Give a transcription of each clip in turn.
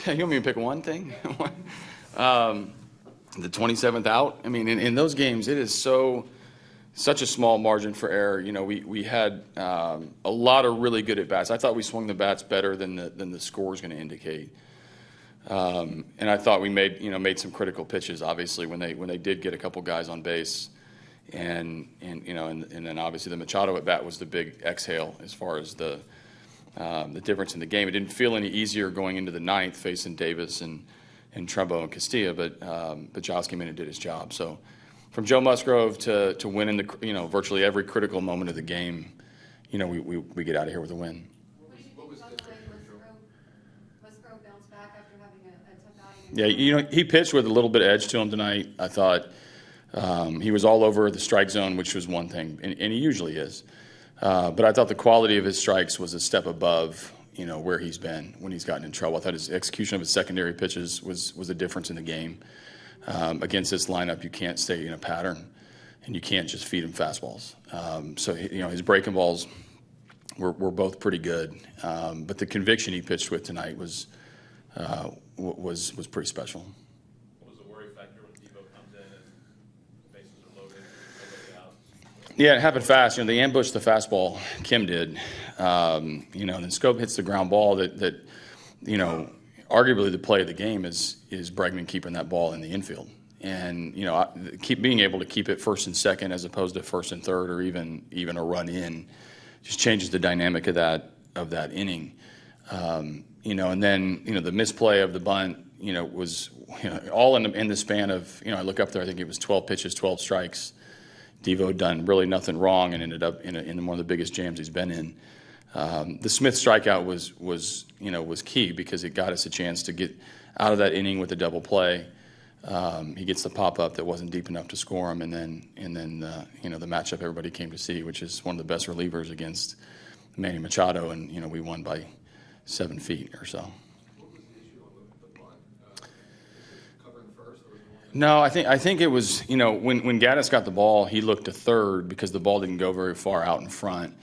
You want me to pick one thing? The 27th out. I mean, in those games, it is such a small margin for error. You know, we had a lot of really good at bats. I thought we swung the bats better than the score is going to indicate. And I thought we made some critical pitches. Obviously, when they did get a couple guys on base, and then obviously the Machado at bat was the big exhale as far as the difference in the game. It didn't feel any easier going into the ninth facing Davis and Trumbo and Castilla, but Giles came in and did his job. So from Joe Musgrove to win in the virtually every critical moment of the game, we get out of here with a win. Musgrove bounced back after having a tough outing. Yeah, he pitched with a little bit of edge to him tonight. I thought he was all over the strike zone, which was one thing, and he usually is. But I thought the quality of his strikes was a step above, where he's been when he's gotten in trouble. I thought his execution of his secondary pitches was a difference in the game. Against this lineup, you can't stay in a pattern, and you can't just feed him fastballs. So his breaking balls were both pretty good, but the conviction he pitched with tonight was pretty special. What was the worry factor when Devo comes in and bases are loaded, nobody out? Yeah, it happened fast. They ambushed the fastball. Kim did. And then Scope hits the ground ball that arguably the play of the game is Bregman keeping that ball in the infield. And, being able to keep it first and second as opposed to first and third or even a run in just changes the dynamic of that inning. And then, the misplay of the bunt, was, all in the span of, I look up there, I think it was 12 pitches, 12 strikes. Devo done really nothing wrong and ended up in one of the biggest jams he's been in. The Smith strikeout was key because it got us a chance to get out of that inning with a double play. He gets the pop up that wasn't deep enough to score him, and then the matchup everybody came to see, which is one of the best relievers against Manny Machado, and we won by 7 feet or so. What was the issue on the bunt? Covering first, or was it No, I think it was, when Gaddis got the ball, he looked to third because the ball didn't go very far out in front.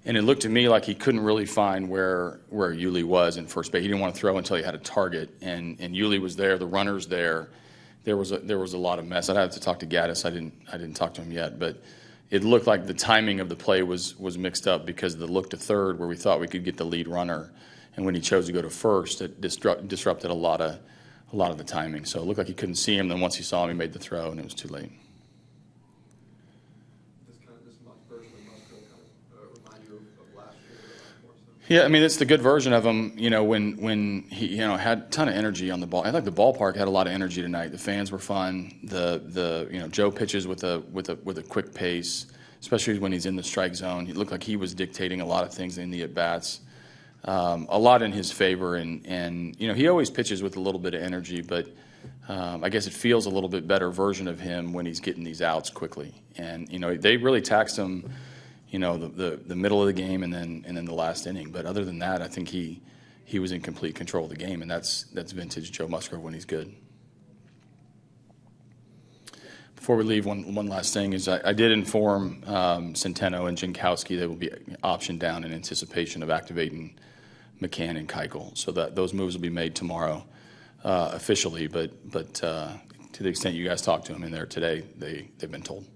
And it looked to me like he couldn't really find where Yuli was in first base. He didn't want to throw until he had a target, and Yuli was there, the runner's there. There was a lot of mess. I'd have to talk to Gaddis. I didn't talk to him yet, but it looked like the timing of the play was mixed up because of the look to third where we thought we could get the lead runner, and when he chose to go to first, it disrupted a lot of the timing. So it looked like he couldn't see him. Then once he saw him, he made the throw, and it was too late. This version of Musgrove kind of remind you of last year? Yeah, I mean, it's the good version of him. When he had a ton of energy on the ball. I think the ballpark had a lot of energy tonight. The fans were fun. Joe pitches with a quick pace, especially when he's in the strike zone. He looked like he was dictating a lot of things in the at bats. A lot in his favor, and he always pitches with a little bit of energy, but I guess it feels a little bit better version of him when he's getting these outs quickly. And they really taxed him, the middle of the game and then the last inning. But other than that, I think he was in complete control of the game, and that's vintage Joe Musgrove when he's good. Before we leave, one last thing is I did inform Centeno and Jankowski they will be optioned down in anticipation of activating McCann and Keuchel, so that those moves will be made tomorrow officially. But to the extent you guys talked to them in there today, they've been told.